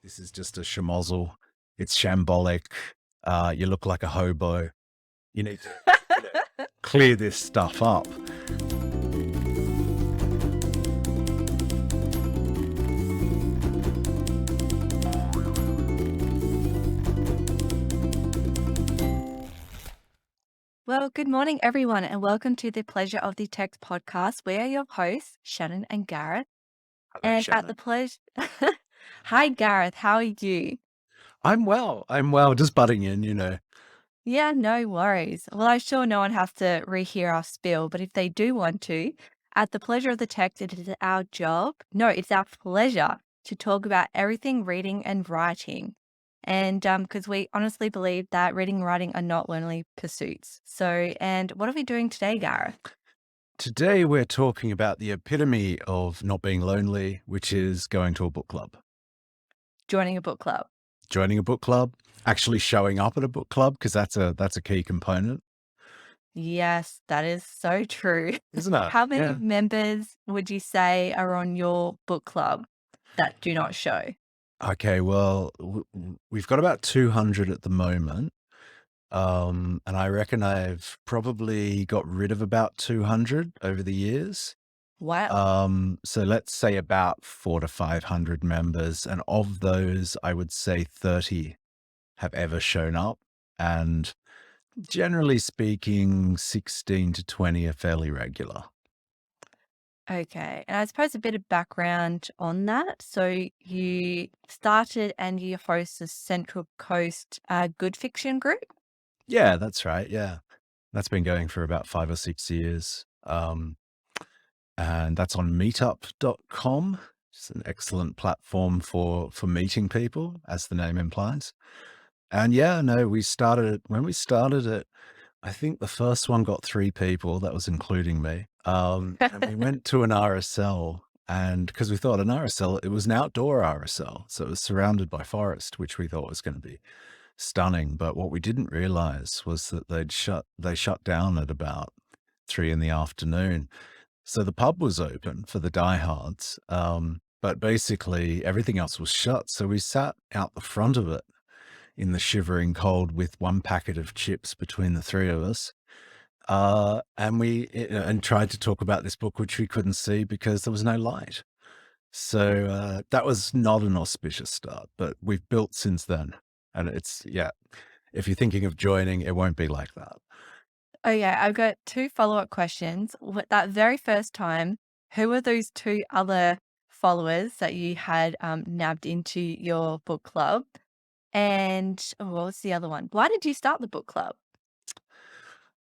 This is just a schmozzle. It's shambolic. You look like a hobo. You need to, you know, clear this stuff up. Well, good morning, everyone, and welcome to the Pleasure of the Text podcast. We are your hosts, Shannon and Gareth. Hello, And at the Shannon. pleasure, hi, Gareth, how are you? I'm well. I'm well. Just butting in. Yeah, no worries. Well, I'm sure no one has to rehear our spiel, but if they do want to, at the pleasure of the text, it is our job. No, it's our pleasure to talk about everything reading and writing. And because we honestly believe that reading and writing are not lonely pursuits. So, and what are we doing today, Gareth? Today we're talking about the epitome of not being lonely, which is going to a book club. Joining a book club. Joining a book club, actually showing up at a book club, because that's a key component, Yes, that is so true. isn't it? How many Yeah. members would you say are on your book club that do not show? Okay, well, we've got about 200 at the moment. And I reckon I've probably got rid of about 200 over the years. Wow. So let's say about 4 to 500 members, and of those, I would say 30 have ever shown up, and generally speaking, 16 to 20 are fairly regular. Okay. And I suppose a bit of background on that. So you started and you host the Central Coast Good Fiction group. Yeah, that's right. Yeah, that's been going for about 5 or 6 years. And that's on meetup.com. It's an excellent platform for meeting people, as the name implies. And yeah, no, we started it when we started it. I think the first one got 3 people, that was including me. And we went to an RSL, and because we thought an RSL, it was an outdoor RSL, so it was surrounded by forest, which we thought was gonna be stunning. But what we didn't realize was that they shut down at about 3 in the afternoon. So the pub was open for the diehards, but basically everything else was shut. So we sat out the front of it in the shivering cold with one packet of chips between the three of us. And tried to talk about this book, which we couldn't see because there was no light. So that was not an auspicious start, but we've built since then. And yeah, if you're thinking of joining, it won't be like that. Oh, yeah. I've got two follow-up questions. That very first time, who were those two other followers that you had nabbed into your book club? And what was the other one? Why did you start the book club?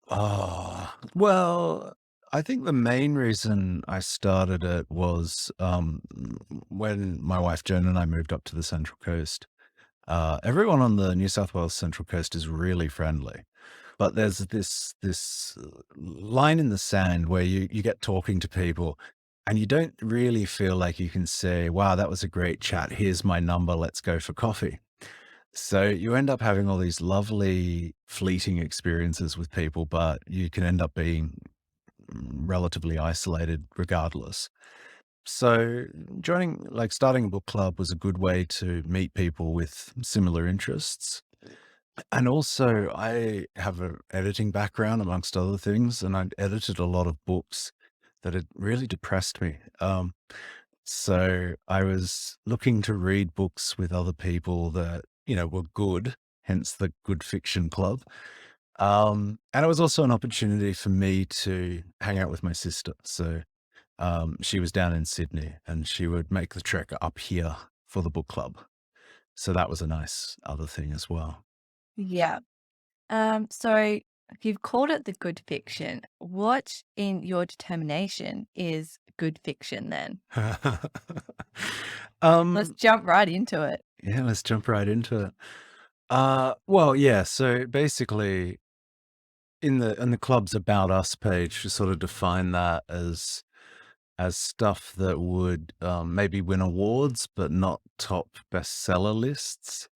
Oh, well, I think the main reason I started it was when my wife Joan and I moved up to the Central Coast. Everyone on the New South Wales Central Coast is really friendly, but there's this line in the sand where you get talking to people, and you don't really feel like you can say, "Wow, that was a great chat. Here's my number. Let's go for coffee." So you end up having all these lovely fleeting experiences with people, but you can end up being relatively isolated regardless. So starting a book club was a good way to meet people with similar interests. And also I have an editing background amongst other things, and I'd edited a lot of books that had really depressed me. So I was looking to read books with other people that, were good, hence the Good Fiction Club. And it was also an opportunity for me to hang out with my sister. So she was down in Sydney, and she would make the trek up here for the book club. So that was a nice other thing as well. Yeah. So you've called it the good fiction. What in your determination is good fiction then? Let's um, jump right into it. yeah, let's jump right into it. Well, yeah. So basically, in the club's about us page, to sort of define that as stuff that would maybe win awards, but not top bestseller lists.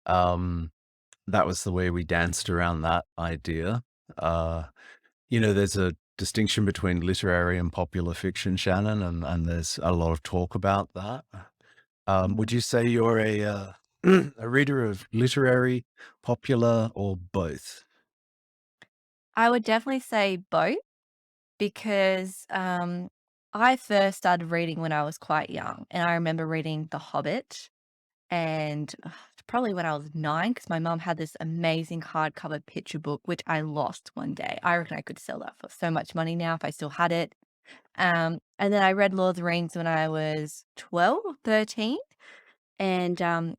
Um, that was the way we danced around that idea. Uh, there's a distinction between literary and popular fiction, Shannon, and there's a lot of talk about that. Would you say you're a reader of literary, popular, or both? I would definitely say both because, I first started reading when I was quite young, and I remember reading The Hobbit and probably when I was 9, because my mum had this amazing hardcover picture book, which I lost one day. I reckon I could sell that for so much money now if I still had it. And then I read Lord of the Rings when I was 12, 13. And,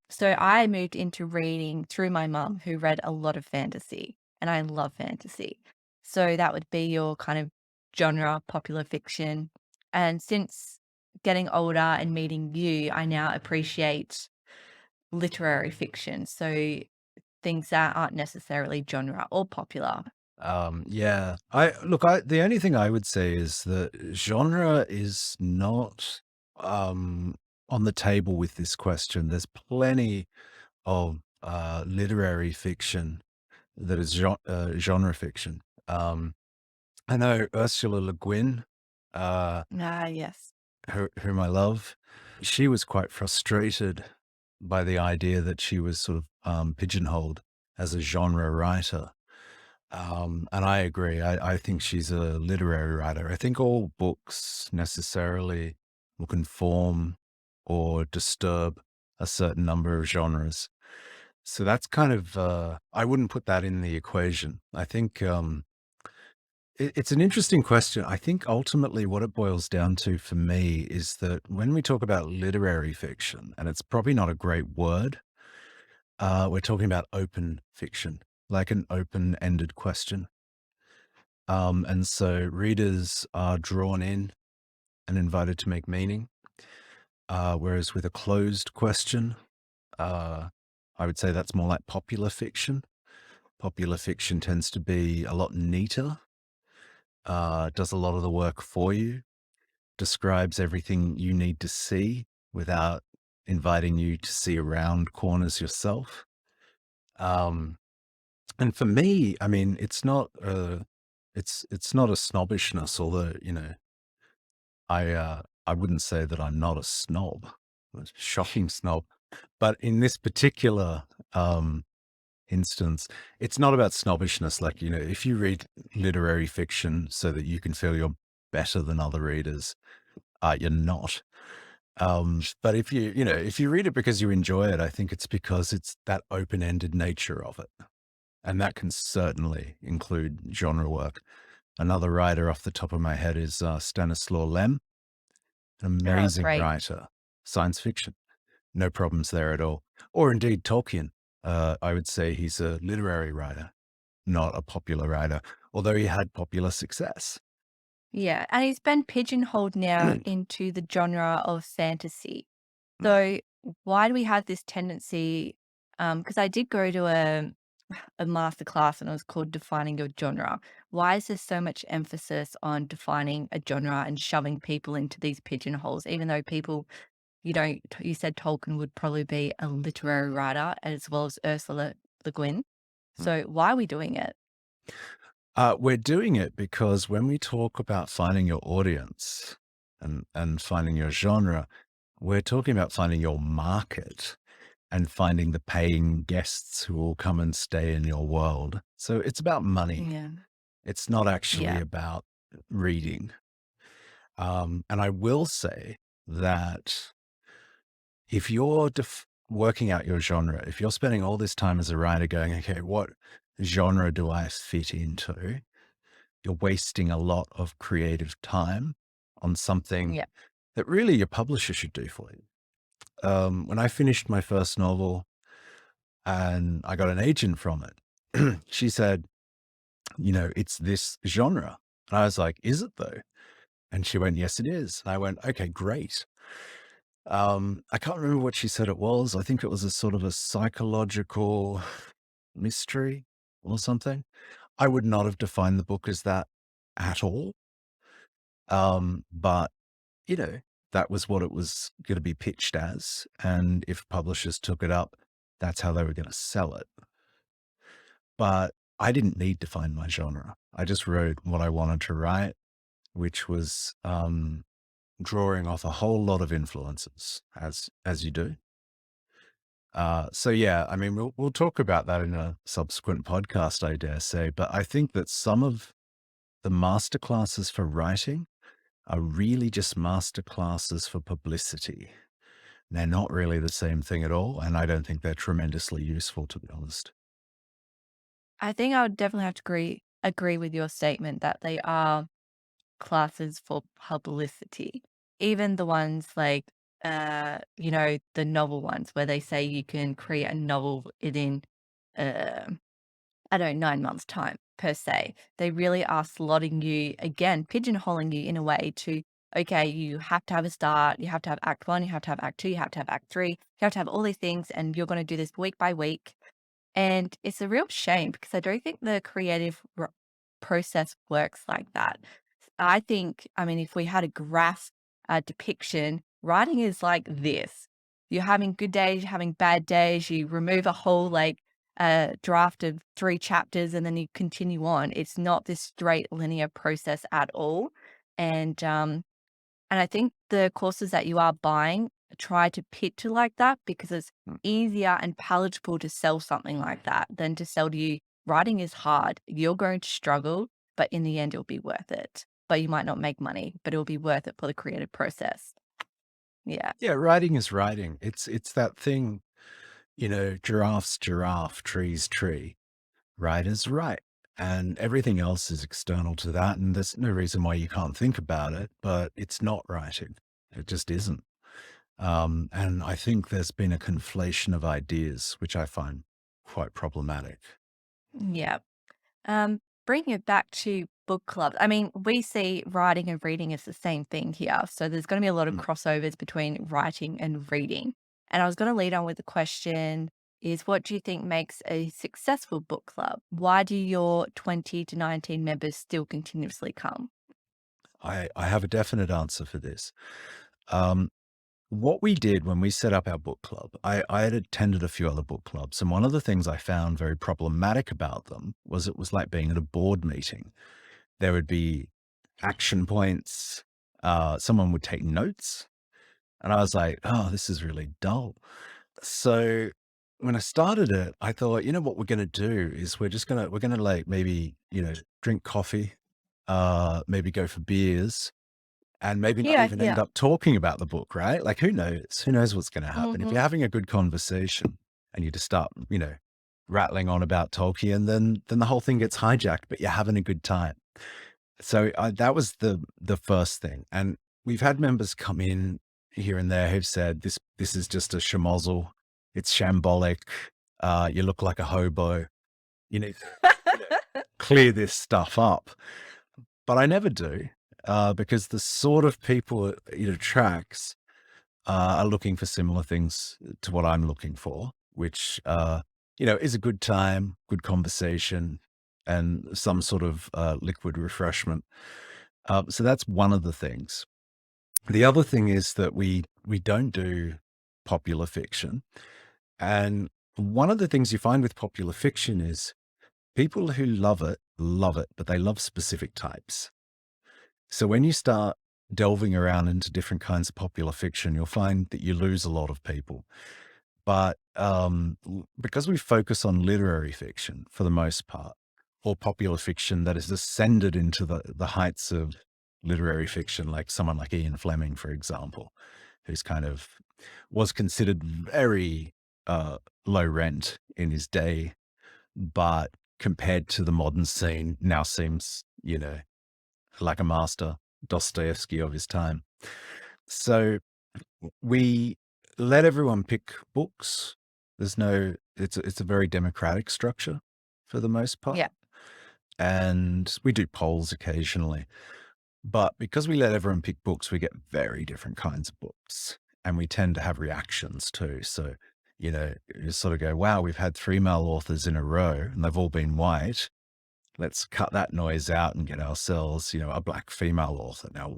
so I moved into reading through my mum, who read a lot of fantasy, and I love fantasy. So that would be your kind of genre, popular fiction. And since getting older and meeting you, I now appreciate literary fiction. So things that aren't necessarily genre or popular. Yeah. The only thing I would say is that genre is not um, on the table with this question. There's plenty of literary fiction that is genre fiction. I know Ursula Le Guin, uh, Ah, yes. whom I love. She was quite frustrated by the idea that she was sort of pigeonholed as a genre writer. And I agree. I think she's a literary writer. I think all books necessarily will conform or disturb a certain number of genres. So that's kind of, I wouldn't put that in the equation. I think it's an interesting question. I think ultimately what it boils down to for me is that when we talk about literary fiction, and it's probably not a great word, we're talking about open fiction, like an open ended question. And so readers are drawn in and invited to make meaning. Whereas with a closed question, uh, I would say that's more like popular fiction. Popular fiction tends to be a lot neater, does a lot of the work for you, describes everything you need to see without inviting you to see around corners yourself. Um, and for me, I mean, it's not a snobbishness, although, I wouldn't say that I'm not a snob, a shocking snob, but in this particular instance, it's not about snobbishness. Like, if you read literary fiction so that you can feel you're better than other readers, you're not. But if you read it because you enjoy it, I think it's because it's that open-ended nature of it, and that can certainly include genre work. Another writer off the top of my head is Stanislaw Lem, an Oh, amazing great. writer, science fiction, no problems there at all. Or indeed Tolkien. I would say he's a literary writer, not a popular writer, although he had popular success. Yeah, and he's been pigeonholed now into the genre of fantasy. So why do we have this tendency? Because I did go to a master class and it was called Defining Your Genre. Why is there so much emphasis on defining a genre and shoving people into these pigeonholes, even though people, you said Tolkien would probably be a literary writer as well as Ursula Le Guin. So why are we doing it? We're doing it because when we talk about finding your audience and finding your genre, we're talking about finding your market and finding the paying guests who will come and stay in your world. So it's about money. Yeah. It's not actually Yeah. about reading. And I will say that if you're working out your genre, if you're spending all this time as a writer going, okay, what genre do I fit into? You're wasting a lot of creative time on something Yeah. that really your publisher should do for you. When I finished my first novel and I got an agent from it, she said, it's this genre. And I was like, is it though? And she went, yes, it is. And I went, okay, great. I can't remember what she said it was. I think it was a sort of a psychological mystery or something. I would not have defined the book as that at all. But you know, that was what it was going to be pitched as. And if publishers took it up, that's how they were going to sell it. But I didn't need to find my genre. I just wrote what I wanted to write, which was drawing off a whole lot of influences as you do. So yeah, I mean, we'll talk about that in a subsequent podcast, I dare say. But I think that some of the masterclasses for writing are really just masterclasses for publicity. They're not really the same thing at all, and I don't think they're tremendously useful, to be honest. I think I would definitely have to agree with your statement that they are classes for publicity. Even the ones like, the novel ones where they say you can create a novel within, uh, I don't know, 9 months' time per se. They really are slotting you, again, pigeonholing you in a way to, okay, you have to have a start, you have to have act 1, you have to have act 2, you have to have act 3, you have to have all these things, and you're gonna do this week by week. And it's a real shame because I don't think the creative process works like that. I think, I mean, if we had a graph depiction, writing is like this. You're having good days, you're having bad days, you remove a whole like draft of 3 chapters and then you continue on. It's not this straight linear process at all. And I think the courses that you are buying try to pitch it like that because it's Mm. easier and palatable to sell something like that than to sell to you. Writing is hard. You're going to struggle, but in the end, it'll be worth it. But you might not make money, but it'll be worth it for the creative process. Yeah. Yeah, writing is writing. It's that thing, giraffes, giraffe, trees, tree. Writers write, and everything else is external to that. And there's no reason why you can't think about it, but it's not writing. It just isn't. And I think there's been a conflation of ideas, which I find quite problematic. Yeah. Bringing it back to book clubs. I mean, we see writing and reading as the same thing here. So there's going to be a lot of Mm. crossovers between writing and reading. And I was going to lead on with the question is what do you think makes a successful book club? Why do your 20 to 19 members still continuously come? I have a definite answer for this. Um, what we did when we set up our book club, I had attended a few other book clubs, and one of the things I found very problematic about them was it was like being at a board meeting. There would be action points. Someone would take notes, and I was like, "Oh, this is really dull." So when I started it, I thought, you know what we're going to do is we're gonna like maybe drink coffee, maybe go for beers, and maybe not Yeah, even end yeah. up talking about the book, right? Like who knows? Who knows what's going to happen? If Hmm. you're having a good conversation and you just start, rattling on about Tolkien, then the whole thing gets hijacked, but you're having a good time. So that was the first thing, and we've had members come in here and there who've said this is just a schmozzle, it's shambolic, you look like a hobo, you need to you know clear this stuff up. But I never do, because the sort of people it attracts are looking for similar things to what I'm looking for, which is a good time, good conversation, and some sort of liquid refreshment. So that's one of the things. The other thing is that we don't do popular fiction, and one of the things you find with popular fiction is people who love it, but they love specific types. So when you start delving around into different kinds of popular fiction, you'll find that you lose a lot of people. But because we focus on literary fiction for the most part, or popular fiction that has ascended into the heights of literary fiction, like someone like Ian Fleming, for example, who's kind of was considered very low rent in his day, but compared to the modern scene, now seems, like a master, Dostoevsky of his time. So we let everyone pick books. It's a very democratic structure for the most part. Yeah. And we do polls occasionally. But because we let everyone pick books, we get very different kinds of books. And we tend to have reactions too. So, you sort of go, wow, we've had 3 male authors in a row and they've all been white. Let's cut that noise out and get ourselves, a black female author. Now,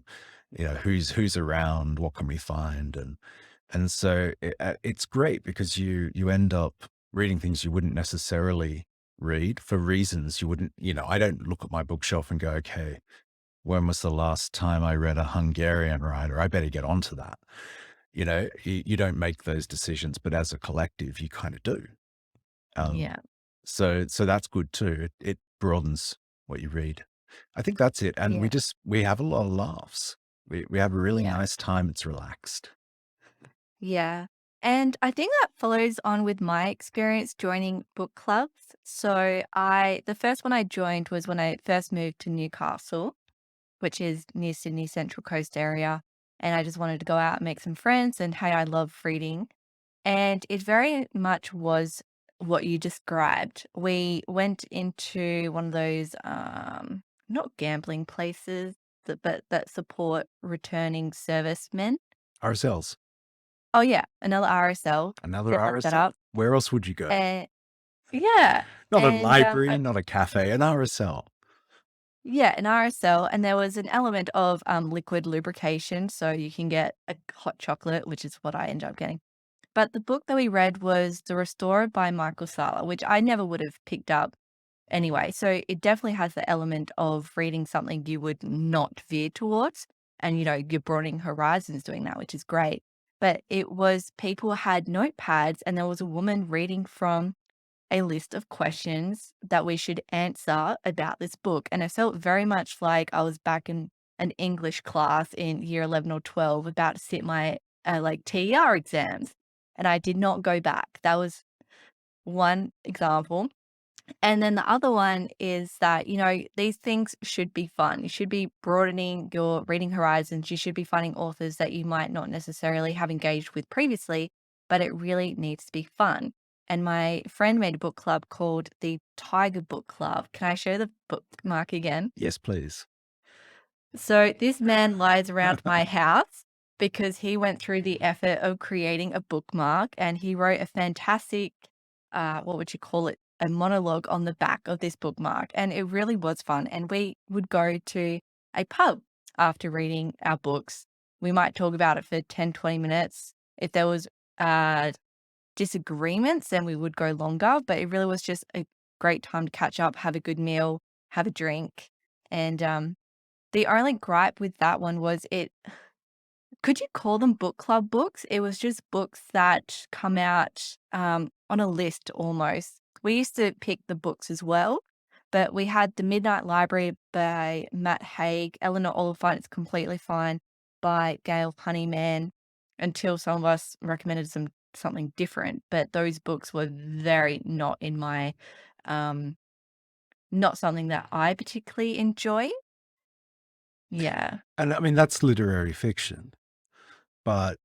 who's around? What can we find? And so it's great because you end up reading things you wouldn't necessarily read for reasons you wouldn't. I don't look at my bookshelf and go, okay, when was the last time I read a Hungarian writer? I better get onto that. You don't make those decisions, but as a collective, you kind of do. Um, Yeah. so that's good too. It broadens what you read. I think that's it. And Yeah. we have a lot of laughs. We have a really Yeah. nice time. It's relaxed. Yeah. And I think that follows on with my experience joining book clubs. The first one I joined was when I first moved to Newcastle, which is near Sydney Central Coast area. And I just wanted to go out and make some friends. And hey, I love reading. And it very much was what you described. We went into one of those, not gambling places, but that support returning servicemen. Ourselves, Oh, yeah, another RSL. another Yep, looked that RSL. up. Where else would you go? And yeah, Not a and, library, not a cafe, an RSL. yeah, an RSL, and there was an element of, liquid lubrication, so you can get a hot chocolate, which is what I ended up getting. But the book that we read was The Restorer by Michael Sala, which I never would have picked up anyway. So it definitely has the element of reading something you would not veer towards. And, you're broadening horizons doing that, which is great. But it was people had notepads, and there was a woman reading from a list of questions that we should answer about this book. And I felt very much like I was back in an English class in year 11 or 12 about to sit my like TER exams. And I did not go back. That was one example. And then the other one is that, these things should be fun. You should be broadening your reading horizons. You should be finding authors that you might not necessarily have engaged with previously, but it really needs to be fun. And my friend made a book club called the Tiger Book Club. Can I show the bookmark again? Yes, please. So this man lies around my house because he went through the effort of creating a bookmark and he wrote a fantastic, what would you call it? A monologue on the back of this bookmark. And it really was fun. And we would go to a pub after reading our books. We might talk about it for 10, 20 minutes. If there was disagreements, then we would go longer. But it really was just a great time to catch up, have a good meal, have a drink. And the only gripe with that one was it could you call them book club books? It was just books that come out, on a list almost. We used to pick the books as well, but we had The Midnight Library by Matt Haig, Eleanor Oliphant, It's Completely Fine by Gail Honeyman, until some of us recommended something different, but those books were very not in my, um not something that I particularly enjoy. Yeah. And I mean, that's literary fiction, but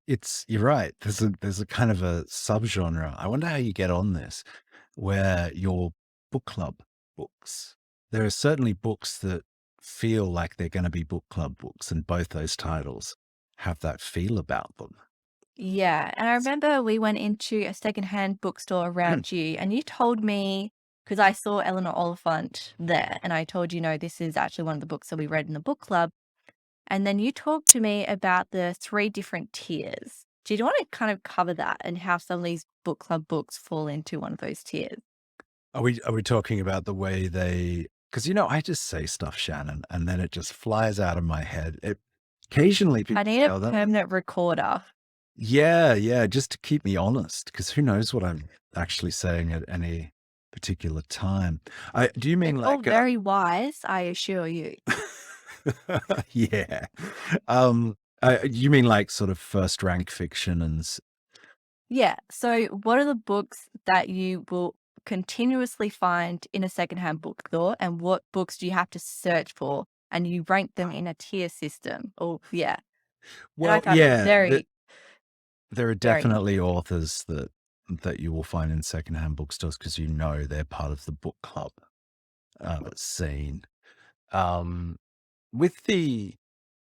you're right. There's a kind of a subgenre. I wonder how you get on this, where your book club books, there are certainly books that feel like they're going to be book club books, and both those titles have that feel about them. Yeah, and I remember we went into a secondhand bookstore around you, and you told me because I saw Eleanor Oliphant there, and I told you, no, this is actually one of the books that we read in the book club. And then you talked to me about the three different tiers. Do you want to kind of cover that and how some of these book club books fall into one of those tiers? Are we talking about the way they? Because I just say stuff, Shannon, and then it just flies out of my head. Occasionally I people need say, a "Oh, that." permanent recorder. Yeah, yeah, just to keep me honest, because who knows what I'm actually saying at any particular time. Do you mean It's all like, very wise, I assure you. yeah. You mean like sort of first rank fiction Yeah. So, what are the books that you will continuously find in a secondhand bookstore, and what books do you have to search for? And you rank them in a tier system. Oh, yeah. And I well, found it yeah, very, there are very definitely interesting. authors that you will find in secondhand bookstores because they're part of the book club scene. Um, with the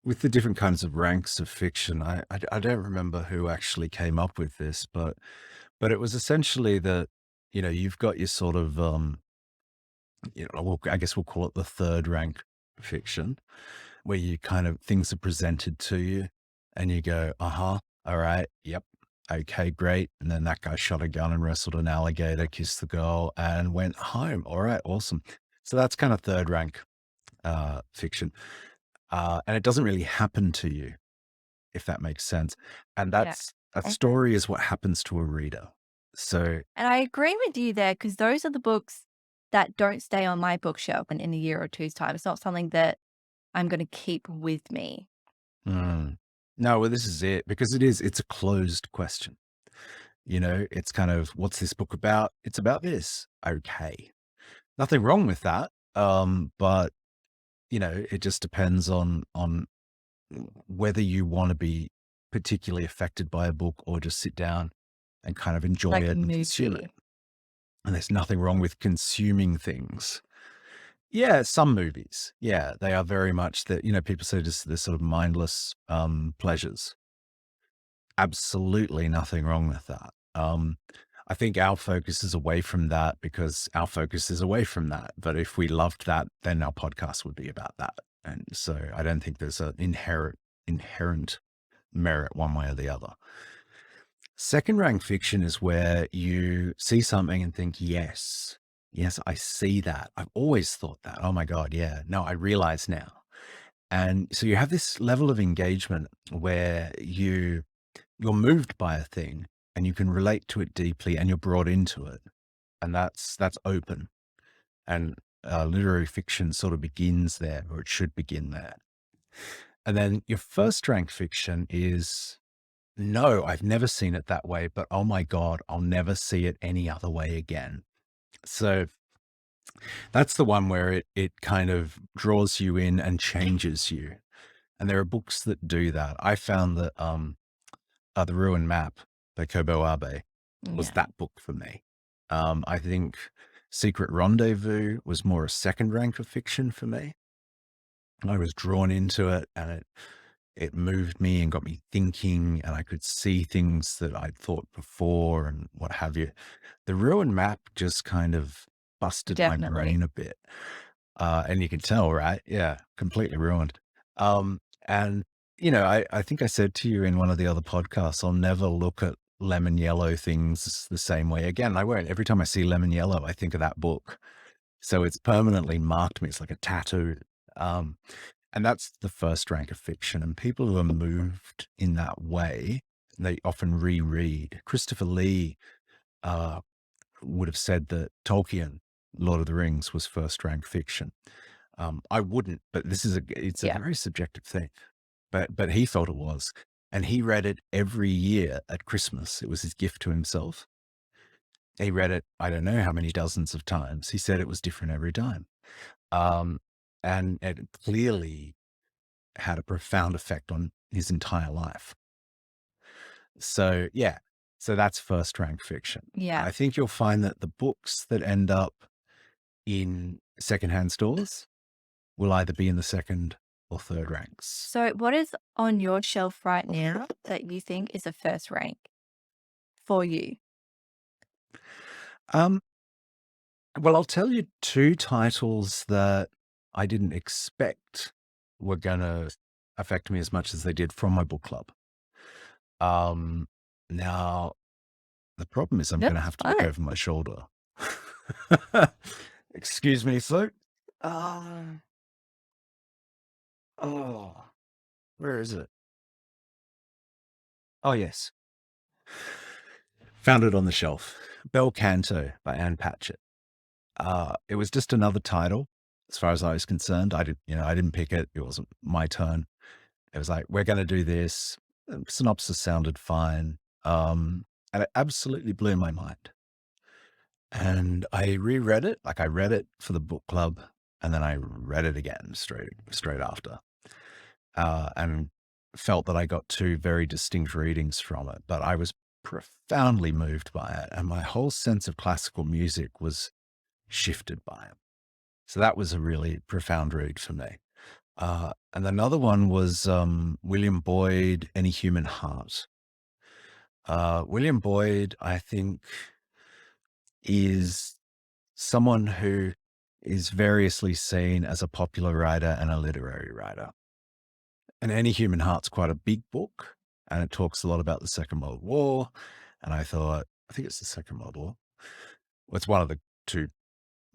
different kinds of ranks of fiction, I don't remember who actually came up with this, but it was essentially that you've got your sort of I guess we'll call it the third rank fiction, where you kind of things are presented to you, and you go, uh huh, all right, yep, okay, great, and then that guy shot a gun and wrestled an alligator, kissed the girl, and went home. All right, awesome. So that's kind of third rank fiction. and it doesn't really happen to you, if that makes sense. And Yeah. that's a Okay. story is what happens to a reader. So, And I agree with you there because those are the books that don't stay on my bookshelf in a year or two's time. It's not something that I'm going to keep with me. mm, no, well, this is it because it's a closed question. It's kind of, what's this book about? It's about this. Okay. Nothing wrong with that. But it just depends on whether you want to be particularly affected by a book or just sit down and kind of enjoy Like a it and consume it. movie. And there's nothing wrong with consuming things. Yeah, some movies. Yeah, they are very much that, people say just the sort of mindless pleasures. Absolutely nothing wrong with that. I think our focus is away from that because our focus is away from that. But if we loved that, then our podcast would be about that. And so I don't think there's an inherent merit one way or the other. Second rank fiction is where you see something and think, yes, I see that. I've always thought that. Oh my God, yeah. No, I realize now. And so you have this level of engagement where you're moved by a thing and you can relate to it deeply and you're brought into it. And that's open. And literary fiction sort of begins there, or it should begin there. And then your first rank fiction is, no, I've never seen it that way, but oh my God, I'll never see it any other way again. So that's the one where it kind of draws you in and changes you. And there are books that do that. I found that The Ruined Map by Kobo Abe was Yeah, that book for me. I think Secret Rendezvous was more a second rank of fiction for me. I was drawn into it and it moved me and got me thinking, and I could see things that I'd thought before and what have you. The Ruined Map just kind of busted my definitely. brain a bit. And you can tell, right? Yeah, completely ruined. And I think I said to you in one of the other podcasts, I'll never look at lemon yellow things the same way again. I won't. Every time I see lemon yellow, I think of that book. So it's permanently marked me. It's like a tattoo. Um, and that's the first rank of fiction. And people who are moved in that way, they often reread. Christopher Lee uh, would have said that Tolkien, Lord of the Rings, was first rank fiction. I wouldn't, but it's a Yeah. very subjective thing. But he felt it was, and he read it every year at Christmas. It was his gift to himself. He read it, I don't know how many dozens of times. He said it was different every time, um, and it clearly had a profound effect on his entire life. So yeah, so that's first rank fiction. Yeah. I think you'll find that the books that end up in secondhand stores will either be in the second or third ranks. So, what is on your shelf right now that you think is a first rank for you? Um, well, I'll tell you two titles that I didn't expect were going to affect me as much as they did from my book club. Now, the problem is I'm going to That's have to look fun. over my shoulder. Excuse me, so. Ah, oh, where is it? Oh, yes. Found it on the shelf. Bel Canto by Anne Patchett. It was just another title as far as I was concerned. I didn't pick it. It wasn't my turn. It was like, we're going to do this. Synopsis sounded fine. And it absolutely blew my mind. And I reread it. Like I read it for the book club and then I read it again straight after. And felt that I got two very distinct readings from it, but I was profoundly moved by it. And my whole sense of classical music was shifted by it. So that was a really profound read for me. And another one was William Boyd, Any Human Heart. William Boyd, I think, is someone who is variously seen as a popular writer and a literary writer. And Any Human Heart's quite a big book, and it talks a lot about the Second World War. And I thought, I think it's the Second World War. Well, it's one of the two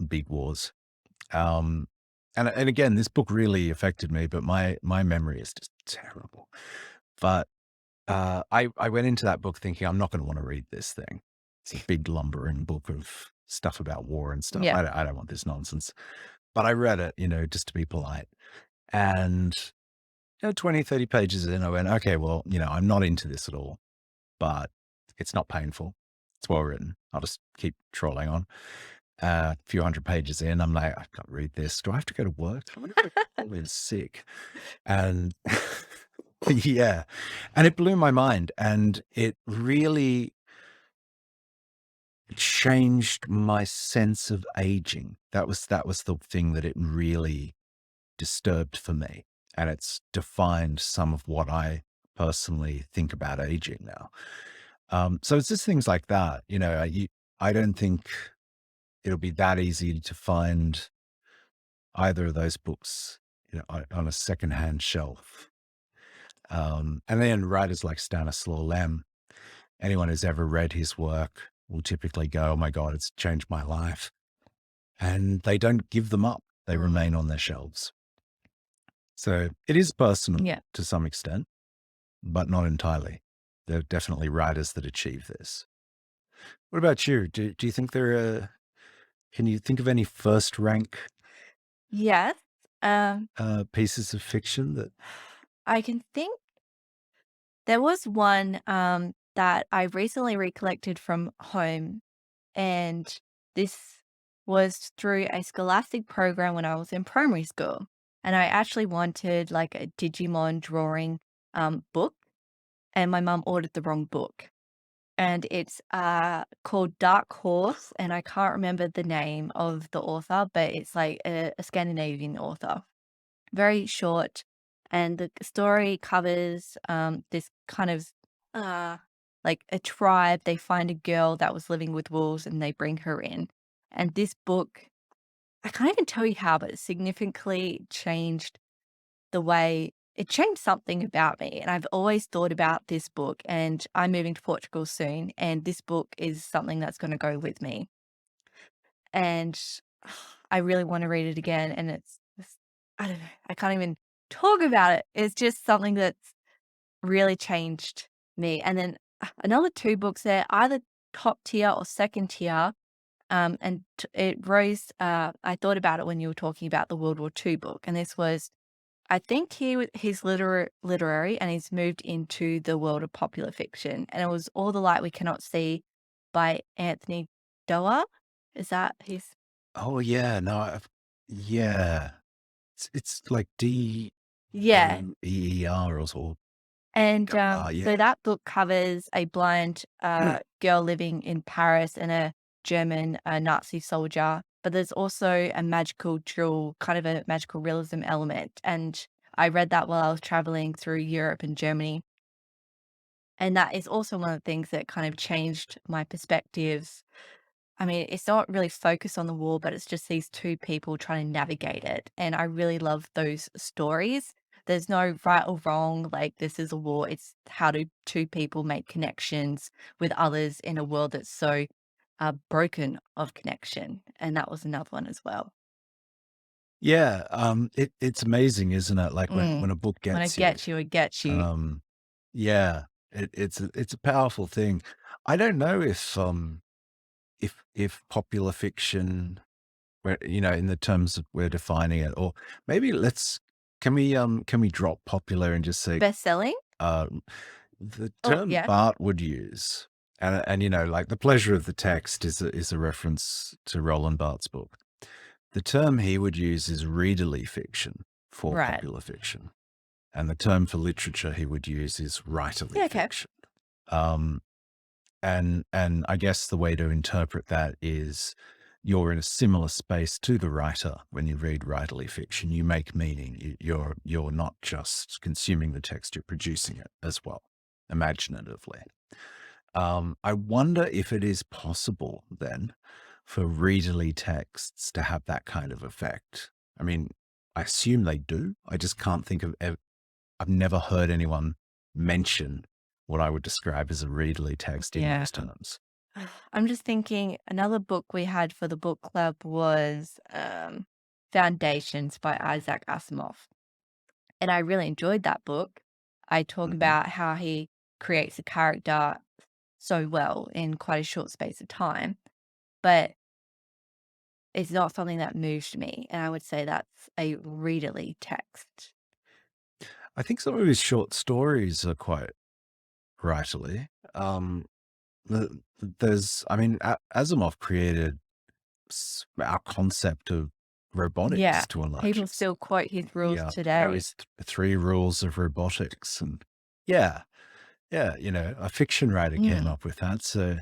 big wars. Um, and again, this book really affected me, but my memory is just terrible. But I went into that book thinking I'm not going to want to read this thing. It's a big lumbering book of stuff about war and stuff. Yeah. I don't want this nonsense. But I read it, just to be polite. And 20, 30 pages in, I went, okay, well, I'm not into this at all, but it's not painful. It's well written. I'll just keep trolling on. A few hundred pages in, I'm like, I can't read this. Do I have to go to work? I wonder if I call in sick. And yeah, and it blew my mind, and it really changed my sense of aging. That was the thing that it really disturbed for me, and it's defined some of what I personally think about aging now. So it's just things like that. I don't think it'll be that easy to find either of those books, on a secondhand shelf. And then writers like Stanislaw Lem, anyone who's ever read his work will typically go, "Oh my God, it's changed my life." And they don't give them up. They Mm. remain on their shelves. So it is personal Yeah. to some extent, but not entirely. There are definitely writers that achieve this. What about you? Do you think can you think of any first rank Yes. Um, pieces of fiction that, I can think there was one that I recently recollected from home, and this was through a scholastic program when I was in primary school. And I actually wanted like a Digimon drawing book, and my mum ordered the wrong book. And it's called Dark Horse, and I can't remember the name of the author, but it's like a Scandinavian author. Very short, and the story covers, this kind of, uh, like a tribe. They find a girl that was living with wolves, and they bring her in. And this book, I can't even tell you how, but it significantly changed the way it changed something about me, and I've always thought about this book, and I'm moving to Portugal soon, and this book is something that's gonna go with me. And I really wanna read it again, and it's I don't know, I can't even talk about it. It's just something that's really changed me. And then another 2 books there, either top tier or second tier, and it rose, I thought about it when you were talking about the World War II book, and this was I think he's literary, and he's moved into the world of popular fiction, and it was All the Light We Cannot See by Anthony Doerr. Is that his oh yeah, no, yeah, it's like Yeah, Doeer or and, yeah. so that book covers a blind, girl living in Paris and a German, Nazi soldier, but there's also a magical jewel, kind of a magical realism element, and I read that while I was traveling through Europe and Germany. And that is also one of the things that kind of changed my perspectives. I mean, it's not really focused on the war, but it's just these 2 people trying to navigate it, and I really love those stories. There's no right or wrong, like, this is a war, it's how do 2 people make connections with others in a world that's so, broken of connection, and that was another one as well. Yeah, it's amazing, isn't it? Like Mm. when a book When it gets you. gets you, it gets you. Um, yeah, it's a powerful thing. I don't know if popular fiction, where in the terms of we're defining it, or maybe can we drop popular and just say Bestselling? uh, the Oh, term yeah. Bart would use, and like the pleasure of the text is a reference to Roland Barthes' book. The term he would use is readerly fiction for Right. popular fiction, and the term for literature he would use is writerly Yeah, okay. fiction. Um, and I guess the way to interpret that is you're in a similar space to the writer when you read writerly fiction. You make meaning. You're not just consuming the text; you're producing it as well, imaginatively. I wonder if it is possible then for readerly texts to have that kind of effect. I mean, I assume they do. I just can't think of. I've never heard anyone mention what I would describe as a readerly text in Yeah. those terms. I'm just thinking another book we had for the book club was, Foundations by Isaac Asimov. And I really enjoyed that book. I talk Mhm. about how he creates a character so well in quite a short space of time, but it's not something that moved me. And I would say that's a readerly text. I think some of his short stories are quite writerly. The I mean, A Asimov created our concept of Yeah. robotics to a large People extent. still quote his rules Yeah, today. his three rules of robotics, and yeah, yeah, a fiction writer came Mm. up with that. So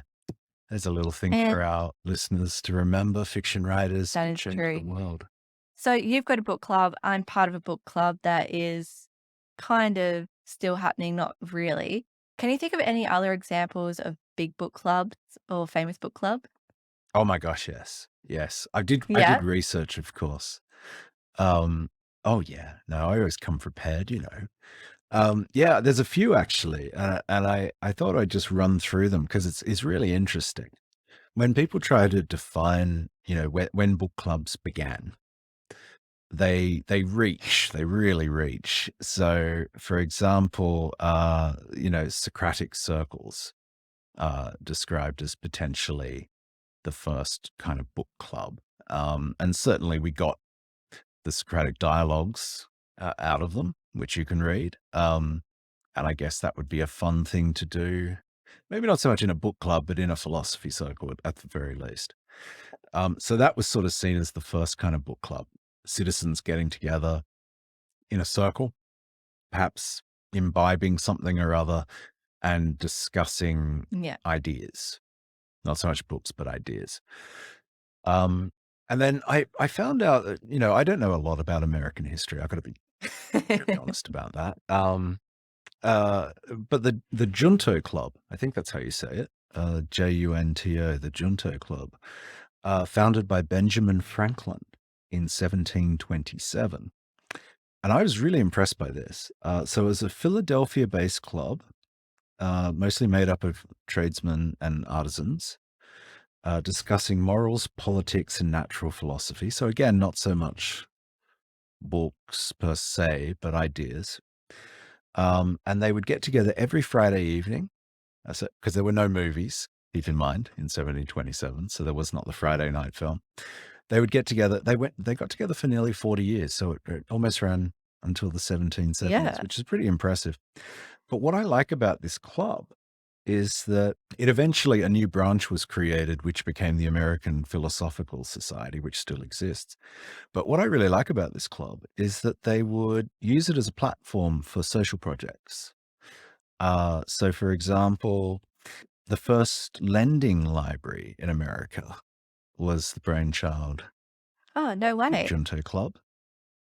there's a little thing And for our listeners to remember: fiction writers that did is change the true. world. So you've got a book club. I'm part of a book club that is kind of still happening, not really. Can you think of any other examples of big book clubs or famous book club? Oh my gosh, yes, yes. I did Yeah. research, of course. Um, oh yeah, no, I always come prepared. Yeah, there's a few actually, and I thought I'd just run through them because it's really interesting. When people try to define, when book clubs began, they really reach. So, for example, Socratic circles described as potentially the first kind of book club, and certainly we got the Socratic dialogues out of them, which you can read. And I guess that would be a fun thing to do. Maybe not so much in a book club, but in a philosophy circle at the very least. So that was sort of seen as the first kind of book club. Citizens getting together in a circle, perhaps imbibing something or other and discussing Yeah. ideas. Not so much books, but ideas. Um, and then I found out that, I don't know a lot about American history. I've got to be really honest about that. But the Junto Club, I think that's how you say it, Junto, the Junto Club, founded by Benjamin Franklin in 1727. And I was really impressed by this. So it was a Philadelphia-based club, mostly made up of tradesmen and artisans, discussing morals, politics, and natural philosophy. So again, not so much books per se, but ideas. And they would get together every Friday evening, because there were no movies, keep in mind, in 1727, so there was not the Friday night film. They would get together. They got together for nearly 40 years, so it almost ran until the 1770s, Yeah. which is pretty impressive. But what I like about this club is that it eventually a new branch was created, which became the American Philosophical Society, which still exists. But what I really like about this club is that they would use it as a platform for social projects. So, for example, the first lending library in America was the brainchild Oh, no of way. Junto Club.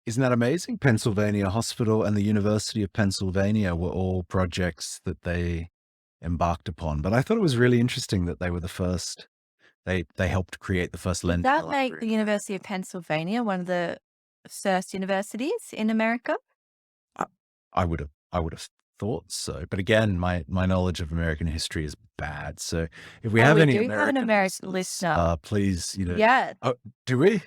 Isn't that amazing? Pennsylvania Hospital and the University of Pennsylvania were all projects that they embarked upon. But I thought it was really interesting that they were the first. They helped create the first Does lending that make the library. University of Pennsylvania one of the first universities in America? I, I would have thought so. But again, my knowledge of American history is bad. So if we Oh, have we any do have an American American listeners, listener. please, Yeah. oh, do we?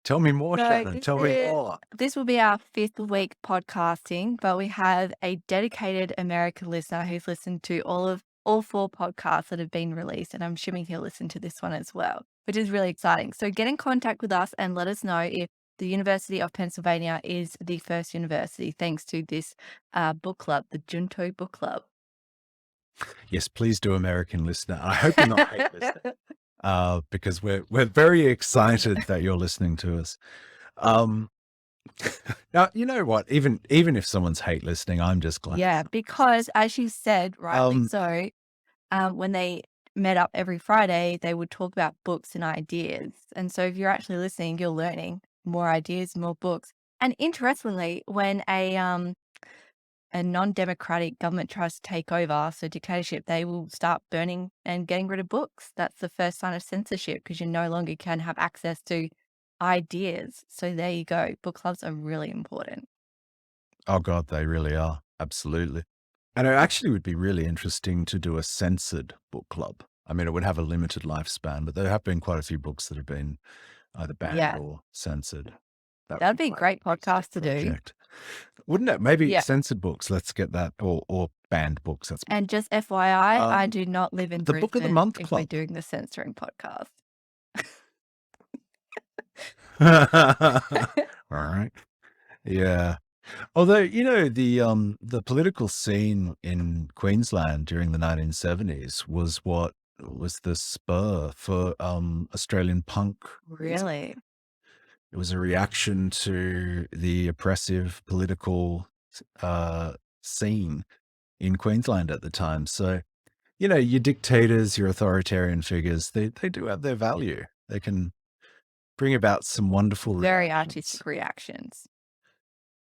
Tell me more, So Shannon. Tell me more. this will be our fifth week podcasting, but we have a dedicated American listener who's listened to all four podcasts that have been released, and I'm assuming he'll listen to this one as well, which is really exciting. So get in contact with us and let us know if the University of Pennsylvania is the first university, thanks to this book club, the Junto Book Club. Yes, please do, American listener. I hope you're not hate listening, because we're very excited that you're listening to us. Um, Now, you know what? Even if someone's hate listening, I'm just glad Yeah, someone because as you said, rightly Um, so, when they met up every Friday, they would talk about books and ideas. And so if you're actually listening, you're learning more ideas, more books. And interestingly, when a non-democratic government tries to take over, so dictatorship, they will start burning and getting rid of books. That's the first sign of censorship because you no longer can have access to ideas. So there you go. Book clubs are really important. oh God, they really are. Absolutely. And it actually would be really interesting to do a censored book club. I mean, it would have a limited lifespan, but there have been quite a few books that have been either banned Yeah. or censored. That would That'd be be a my great next podcast to do. project. Wouldn't it? Maybe Yeah. censored books. Let's get that, or banned books. That's And just FYI, I um, do not live in the Book of the Brisbane Month if we're Club. doing the censoring podcast. All right. Yeah. Although, the political scene in Queensland during the 1970s was what was the spur for Australian punk music. Really? It was a reaction to the oppressive political uh, scene in Queensland at the time. So, your dictators, your authoritarian figures, they do have their value. They can bring about some wonderful Very reactions. artistic reactions.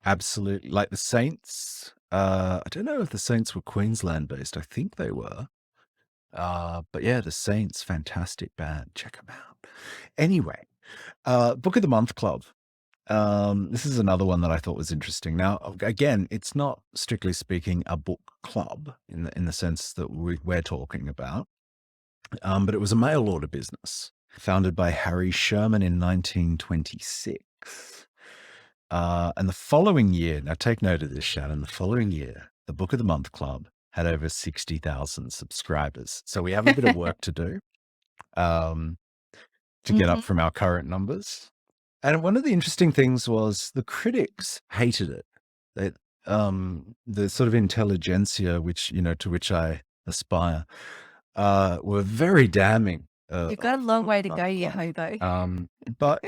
Absolutely. Like the Saints. I don't know if the Saints were Queensland based. I think they were. But yeah, the Saints, fantastic band. Check them out. Anyway, Book of the Month Club. This is another one that I thought was interesting. Now, again, it's not strictly speaking a book club in the sense that we're talking about, but it was a mail order business founded by Harry Sherman in 1926. And the following year, now take note of this, Shannon, the following year, the Book of the Month Club had over 60,000 subscribers. So we have a bit of work to do um, to get up Mhm. from our current numbers. And one of the interesting things was the critics hated it. They, the sort of intelligentsia, to which I aspire, were very damning. You've got a Of the long Book way of to the go, Month you Club. hobo. But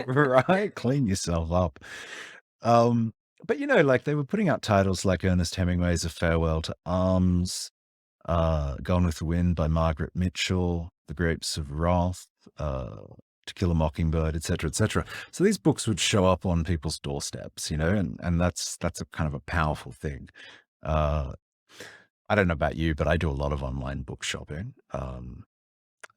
right, clean yourself up. But like they were putting out titles like Ernest Hemingway's A Farewell to Arms, Gone with the Wind by Margaret Mitchell, The Grapes of Wrath, To Kill a Mockingbird, etc., etc. So these books would show up on people's doorsteps, and that's a kind of a powerful thing. I don't know about you, but I do a lot of online book shopping.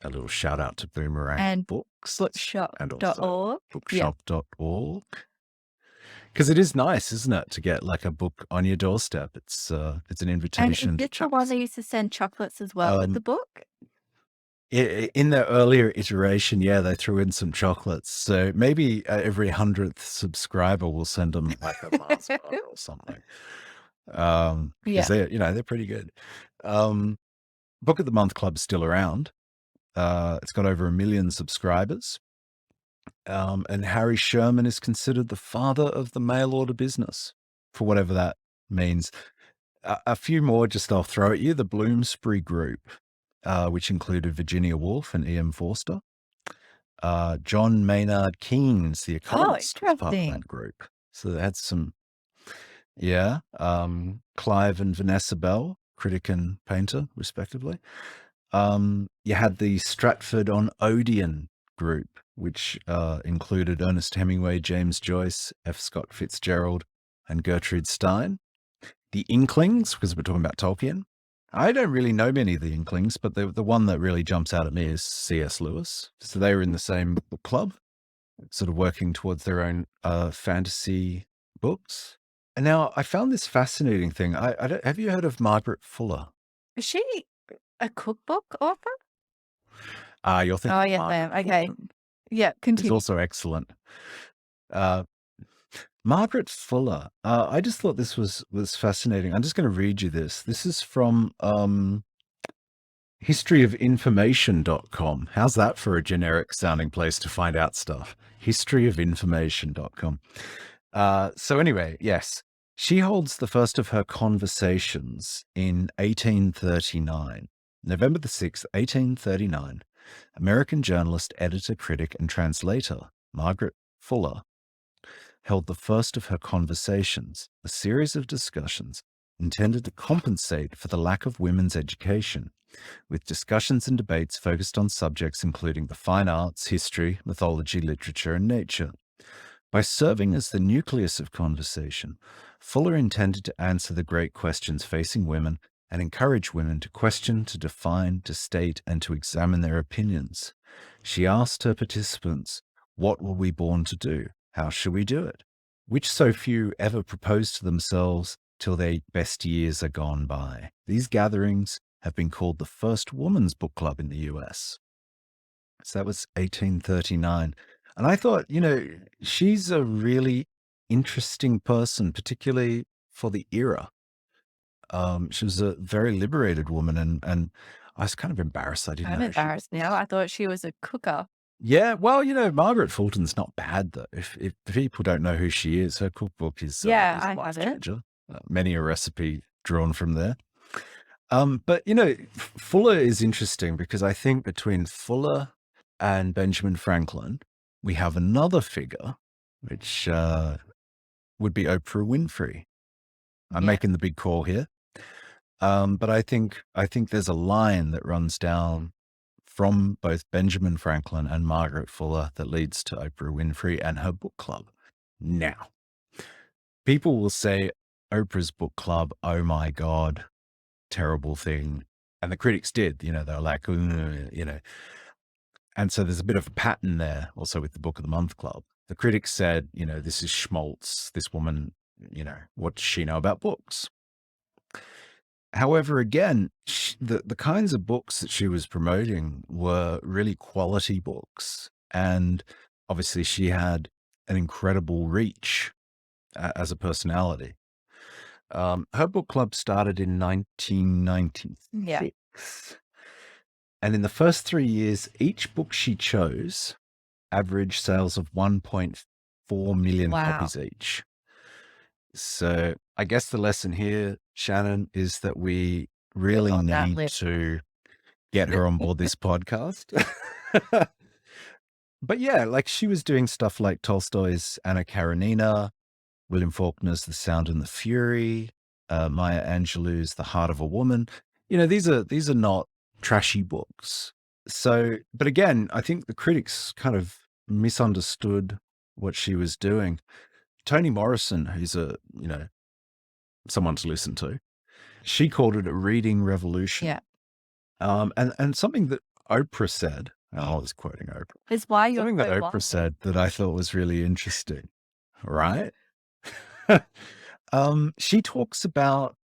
A little shout out to Boomerang And Books and also bookshop.org. Yeah. bookshop.org. Because it is nice, isn't it, to get like a book on your doorstep? It's an And is invitation to this the chat. one they used to send chocolates as well with the book? In their earlier iteration, yeah, they threw in some chocolates. So maybe every 100th subscriber will send them like a Mars bar or something. Because Yeah. they're pretty good. Book of the Month Club's still around. It's got over 1 million subscribers. And Harry Sherman is considered the father of the mail order business, for whatever that means. A few more just I'll throw at you. The Bloomsbury Group, which included Virginia Woolf and E.M. Forster. John Maynard Keynes, the Oh, economist, was part of interesting. that group. So they had some, yeah. Clive and Vanessa Bell, critic and painter, respectively. You had the Stratford-on-Odeon group, which included Ernest Hemingway, James Joyce, F. Scott Fitzgerald, and Gertrude Stein. The Inklings, because we're talking about Tolkien. I don't really know many of the Inklings, but the one that really jumps out at me is C.S. Lewis. So they were in the same book club, sort of working towards their own fantasy books. And now I found this fascinating thing. Have you heard of Margaret Fuller? Is she a cookbook author? You're Oh, thinking yes, I Margaret am. Okay. Fulton Yeah, is continue. also excellent. Margaret Fuller. I just thought this was fascinating. I'm just going to read you this. This is from historyofinformation.com. How's that for a generic sounding place to find out stuff? Historyofinformation.com. So anyway, yes, she holds the first of her conversations in 1839. November the 6th, 1839. American journalist, editor, critic, and translator Margaret Fuller held the first of her conversations, a series of discussions intended to compensate for the lack of women's education, with discussions and debates focused on subjects including the fine arts, history, mythology, literature, and nature. By serving as the nucleus of conversation, Fuller intended to answer the great questions facing women and encourage women to question, to define, to state, and to examine their opinions. She asked her participants, "What were we born to do? How shall we do it?" Which so few ever propose to themselves till their best years are gone by. These gatherings have been called the first woman's book club in the US. So that was 1839. And I thought, she's a really interesting person, particularly for the era. She was a very liberated woman, and I was kind of embarrassed I didn't I'm know who she embarrassed now. was. I thought she was a cooker. Yeah, well, Margaret Fulton's not bad though. If people don't know who she is, her cookbook Yeah, is a I life have it. changer. Many a recipe drawn from there. But Fuller is interesting because I think between Fuller and Benjamin Franklin, we have another figure, which would be Oprah Winfrey. I'm Yeah. making the big call here. But I think there's a line that runs down from both Benjamin Franklin and Margaret Fuller that leads to Oprah Winfrey and her book club. Now, people will say Oprah's book club, oh my God, terrible thing. And the critics did, they were like, . And so there's a bit of a pattern there also with the Book of the Month Club. The critics said, this is schmaltz. This woman, what does she know about books? However, again, the kinds of books that she was promoting were really quality books. And obviously, she had an incredible reach as a personality. Her book club started in Yeah. 1996. And in the first 3 years, each book she chose averaged sales of 1.4 million Wow. copies each. So I guess the lesson here, Shannon, is that we Get really on that need list. to get her on board this podcast. But yeah, like she was doing stuff like Tolstoy's Anna Karenina, William Faulkner's The Sound and the Fury, Maya Angelou's The Heart of a Woman. These are not trashy books. So, but again, I think the critics kind of misunderstood what she was doing. Toni Morrison, who's someone to listen to, she called it a reading revolution. Yeah. And something that Oprah said, and I was quoting Oprah, It's why you're something that so Oprah wise. said that I thought was really interesting, right? She talks about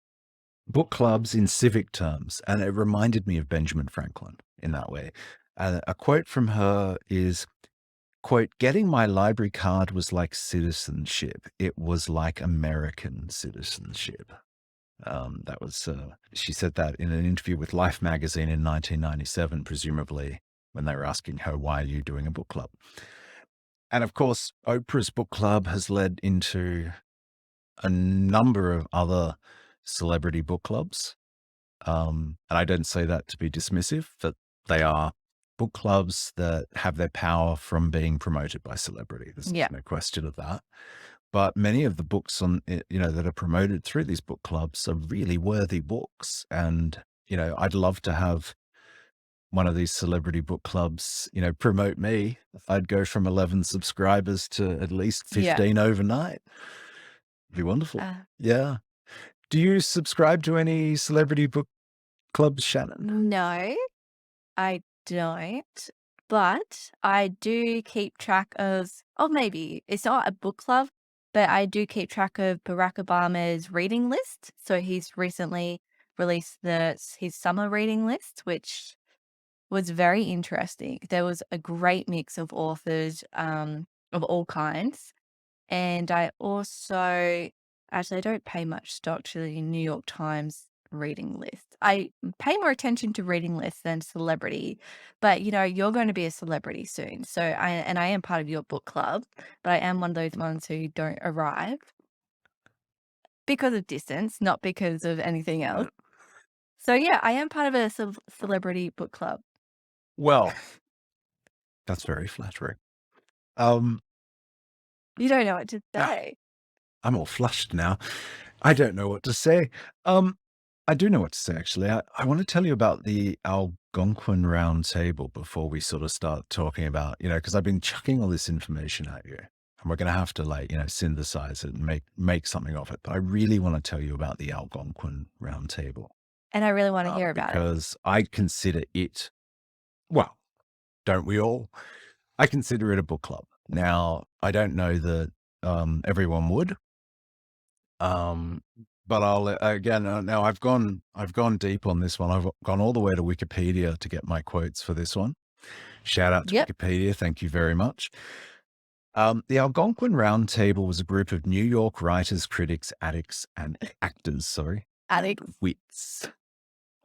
book clubs in civic terms, and it reminded me of Benjamin Franklin in that way. A quote from her is, quote, "Getting my library card was like citizenship. It was like American citizenship." She said that in an interview with Life magazine in 1997, presumably when they were asking her, why are you doing a book club? And of course, Oprah's book club has led into a number of other celebrity book clubs. And I don't say that to be dismissive, but they are book clubs that have their power from being promoted by celebrity. There's Yeah. no question of that. But many of the books that are promoted through these book clubs are really worthy books. And, I'd love to have one of these celebrity book clubs, promote me. I'd go from 11 subscribers to at least Yeah. 15 overnight. It'd be wonderful. Yeah. Do you subscribe to any celebrity book clubs, Shannon? No, I don't. But I do keep track of, oh, maybe it's not a book club, but I do keep track of Barack Obama's reading list. So he's recently released his summer reading list, which was very interesting. There was a great mix of authors of all kinds. And I also actually I don't pay much stock to the New York Times reading list. I pay more attention to reading lists than celebrity, but you're going to be a celebrity soon. So I am part of your book club, but I am one of those ones who don't arrive because of distance, not because of anything else. So yeah, I am part of a celebrity book club. Well, that's very flattering. Um, You don't know what to ah, say. I'm all flushed now. I don't know what to say. I do know what to say, actually. I want to tell you about the Algonquin Round Table before we sort of start talking about, because I've been chucking all this information at you, and we're going to have to synthesize it and make something of it. But I really want to tell you about the Algonquin Round Table And I really want to hear about it. because I consider it, well, don't we all? I consider it a book club. Now, I don't know that everyone would. But I'll again now I've gone deep on this one. I've gone all the way to Wikipedia to get my quotes for this one. Shout out to Yep. Wikipedia, thank you very much. The Algonquin Round Table was a group of New York writers, critics, addicts, and actors. Sorry, Alex. wits.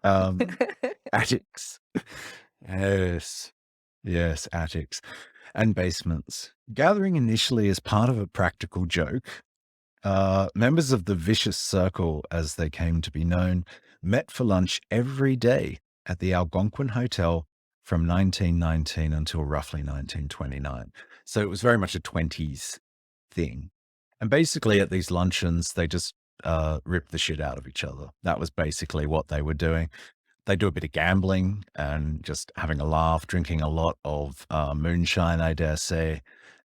Um, Attics. Yes, yes, attics and basements. Gathering initially as part of a practical joke, members of the Vicious Circle, as they came to be known, met for lunch every day at the Algonquin Hotel from 1919 until roughly 1929. So it was very much a 20s thing. And basically, at these luncheons, they just ripped the shit out of each other. That was basically what they were doing. They do a bit of gambling and just having a laugh, drinking a lot of moonshine, I dare say,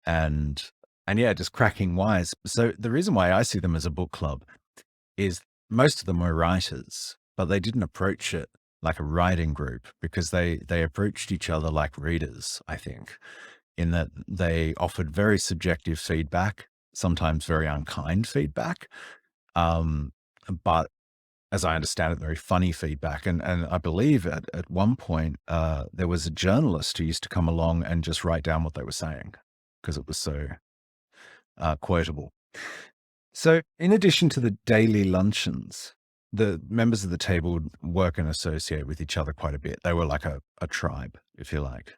and yeah, just cracking wise. So the reason why I see them as a book club is most of them were writers, but they didn't approach it like a writing group because they approached each other like readers, I think, in that they offered very subjective feedback, sometimes very unkind feedback. Um, but as I understand it, very funny feedback. And I believe at one point, there was a journalist who used to come along and just write down what they were saying because it was so quotable. So, in addition to the daily luncheons, the members of the table would work and associate with each other quite a bit. They were like a tribe, if you like.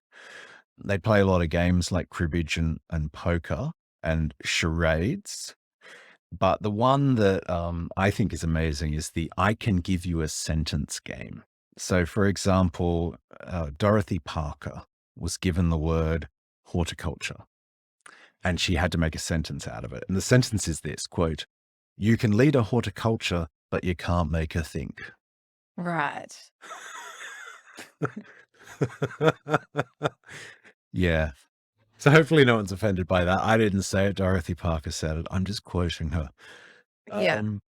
They'd play a lot of games like cribbage and poker and charades. But the one that I think is amazing is the I can give you a sentence game. So, for example, Dorothy Parker was given the word horticulture and she had to make a sentence out of it. And the sentence is this quote, "You can lead a horticulture, but you can't make her think." Right. Yeah. So hopefully no one's offended by that. I didn't say it. Dorothy Parker said it. I'm just quoting her. Yeah. Um,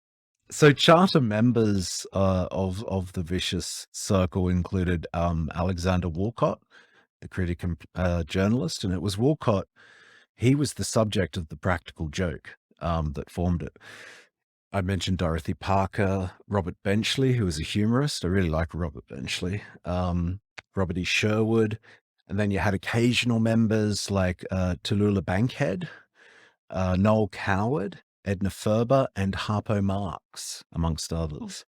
So charter members of the Vicious Circle included Alexander Walcott, the critic and journalist, and it was Walcott. He was the subject of the practical joke that formed it. I mentioned Dorothy Parker, Robert Benchley, who was a humorist. I really like Robert Benchley. Robert E. Sherwood, and then you had occasional members like Tallulah Bankhead, Noel Coward, Edna Ferber, and Harpo Marx, amongst others.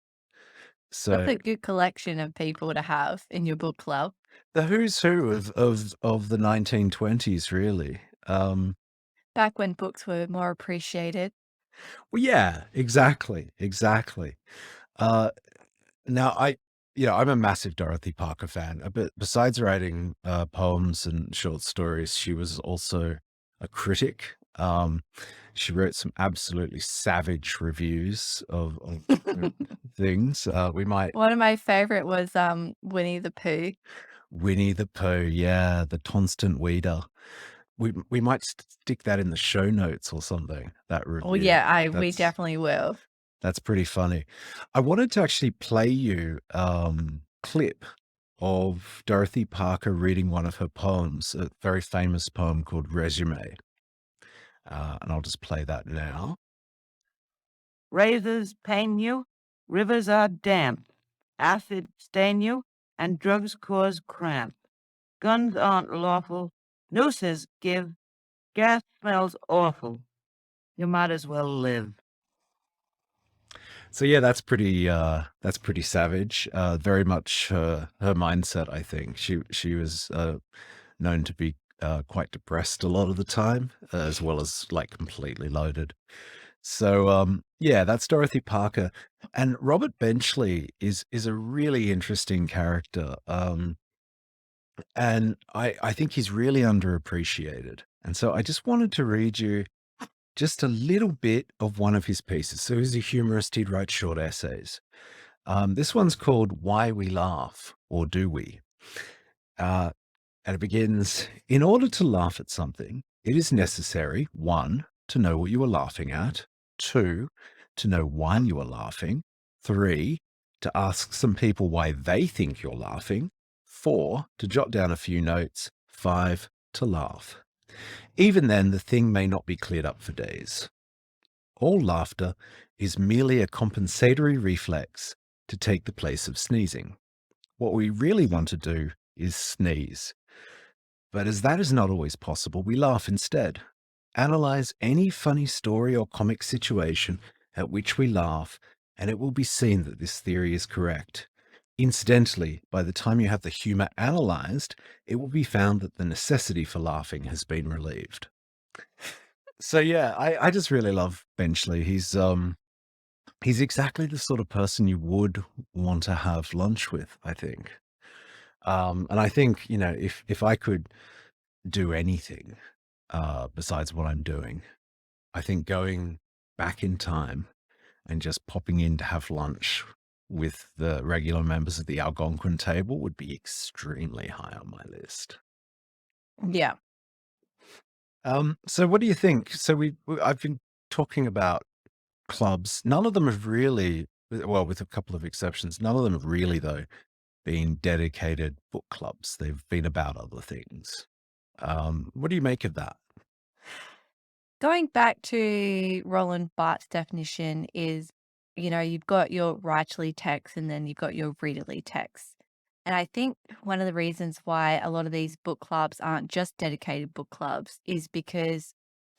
That's So a good collection of people to have in your book club. the who's who of the 1920s, really. Back when books were more appreciated. Well, yeah, exactly, exactly. Uh, now I'm a massive Dorothy Parker fan. But besides writing poems and short stories, she was also a critic. She wrote some absolutely savage reviews of things. We might One of my favorite was Winnie the Pooh. Winnie the Pooh, yeah, the Tonstant Weeder. We might stick that in the show notes or something. That Oh review. yeah, I we That's definitely will. that's pretty funny. I wanted to actually play you clip of Dorothy Parker reading one of her poems, a very famous poem called Resume. And I'll just play that now. Razors pain you, rivers are damp, acid stain you, and drugs cause cramp. Guns aren't lawful, nooses give, gas smells awful. You might as well live. So yeah, that's pretty savage. Very much her mindset, I think. She was known to be quite depressed a lot of the time, as well as like completely loaded. So yeah, that's Dorothy Parker, and Robert Benchley is a really interesting character, and I think he's really underappreciated. And so I just wanted to read you just a little bit of one of his pieces. So he's a humorist. He'd write short essays. This one's called "Why We Laugh, or Do We?" Uh, and it begins, "In order to laugh at something, it is necessary, one, to know what you are laughing at, two, to know why you are laughing, three, to ask some people why they think you're laughing, four, to jot down a few notes, five, to laugh. Even then, the thing may not be cleared up for days. All laughter is merely a compensatory reflex to take the place of sneezing. What we really want to do is sneeze. But as that is not always possible, we laugh instead. Analyze any funny story or comic situation at which we laugh, and it will be seen that this theory is correct. Incidentally, by the time you have the humor analyzed, it will be found that the necessity for laughing has been relieved. So yeah, I just really love Benchley. He's exactly the sort of person you would want to have lunch with, I think. And I think, if I could do anything besides what I'm doing, I think going back in time and just popping in to have lunch with the regular members of the Algonquin Table would be extremely high on my list. Yeah. So what do you think? So I've been talking about clubs. None of them have really, well, with a couple of exceptions, none of them have really, though, been dedicated book clubs. They've been about other things. What do you make of that? Going back to Roland Barthes' definition is, you've got your writerly text and then you've got your readerly text. And I think one of the reasons why a lot of these book clubs aren't just dedicated book clubs is because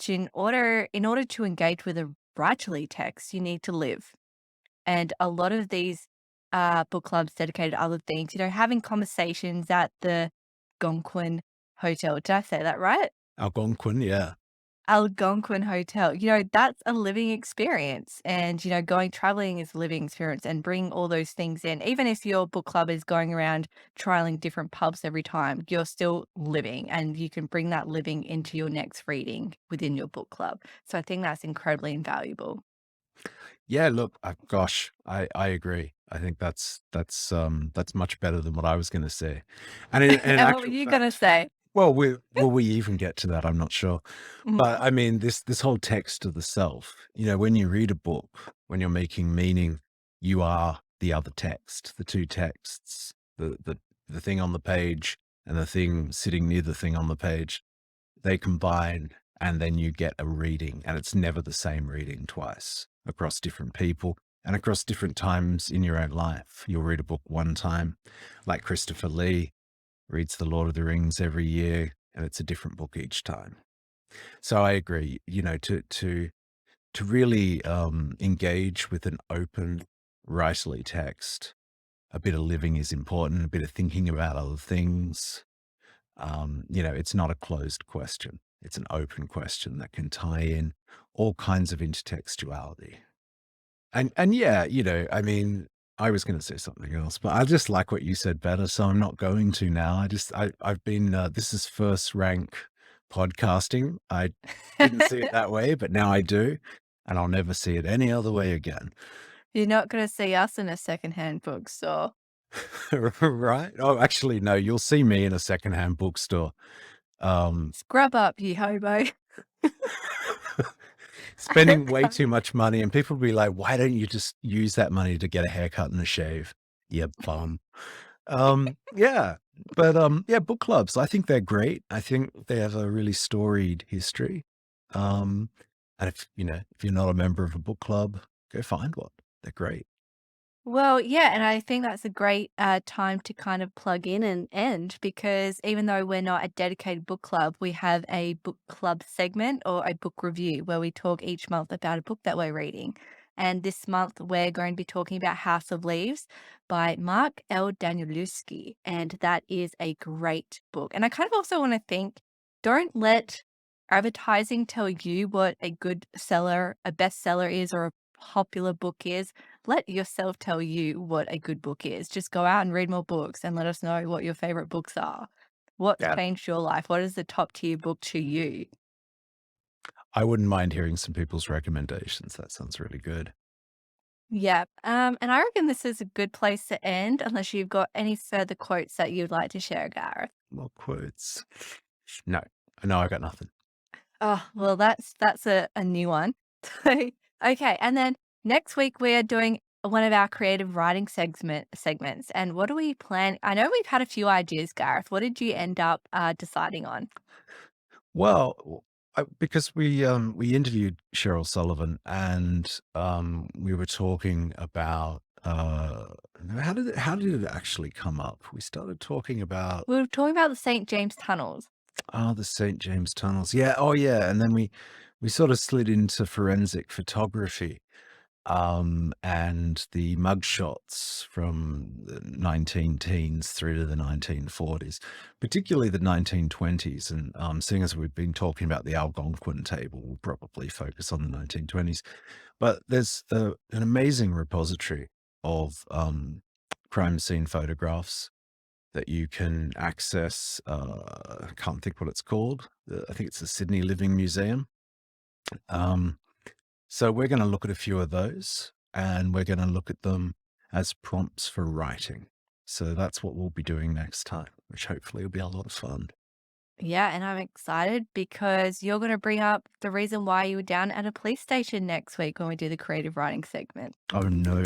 in order to engage with a writerly text, you need to live. And a lot of these book clubs dedicated to other things, having conversations at the Algonquin Hotel. Did I say that right? Algonquin, yeah. Algonquin Hotel. That's a living experience. And, going traveling is a living experience and bring all those things in. Even if your book club is going around trialing different pubs every time, you're still living and you can bring that living into your next reading within your book club. So I think that's incredibly invaluable. Yeah, look, gosh, I agree. I think that's much better than what I was going to say. And in And what were actual you going fact, to say? well, will we even get to that? I'm not sure. Mhm. But I mean, this whole text of the self, when you read a book, when you're making meaning, you are the other text, the two texts, the thing on the page and the thing sitting near the thing on the page. They combine and then you get a reading, and it's never the same reading twice across different people and across different times in your own life. You'll read a book one time, like Christopher Lee reads The Lord of the Rings every year, and it's a different book each time. So I agree, to really engage with an open writerly text, a bit of living is important, a bit of thinking about other things. It's not a closed question. It's an open question that can tie in all kinds of intertextuality. And yeah, I mean, I was going to say something else, but I just like what you said better, so I'm not going to now. I've been this is first rank podcasting. I didn't see it that way, but now I do, and I'll never see it any other way again. You're not going to see us in a secondhand bookstore. Right? Oh, actually, no, you'll see me in a secondhand bookstore. Um, Scrub up, you hobo. spending way too much money, and people will be like, "Why don't you just use that money to get a haircut and a shave? You bum." Yeah, but, yeah, book clubs, I think they're great. I think they have a really storied history. Um, and if you're not a member of a book club, go find one. They're great. Well, yeah, and I think that's a great time to kind of plug in and end because even though we're not a dedicated book club, we have a book club segment or a book review where we talk each month about a book that we're reading. And this month we're going to be talking about House of Leaves by Mark L. Danielewski, and that is a great book. And I kind of also want to think, don't let advertising tell you what a good seller, a bestseller is, or a popular book is. Let yourself tell you what a good book is. Just go out and read more books and let us know what your favorite books are. What's Yeah. changed your life? What is the top tier book to you? I wouldn't mind hearing some people's recommendations. That sounds really good. Yeah. And I reckon this is a good place to end unless you've got any further quotes that you'd like to share, Gareth. More quotes. No. No, I got nothing. Oh, well, that's a new one. So, okay, and then next week we are doing one of our creative writing segments. And what do we plan? I know we've had a few ideas, Gareth. What did you end up deciding on? Well, because we interviewed Cheryl Sullivan, and we were talking about how did it actually come up? We started talking about We were talking about the St. James tunnels. Oh, the St. James tunnels. Yeah. Oh, yeah. And then we sort of slid into forensic photography, and the mugshots from the 19 teens through to the 1940s, particularly the 1920s. And seeing as we've been talking about the Algonquin Table, we'll probably focus on the 1920s. But there's an amazing repository of crime scene photographs that you can access. I can't think what it's called. I think it's the Sydney Living Museum. Um, so we're going to look at a few of those, and we're going to look at them as prompts for writing. So that's what we'll be doing next time, which hopefully will be a lot of fun. Yeah, and I'm excited because you're going to bring up the reason why you were down at a police station next week when we do the creative writing segment. Oh no.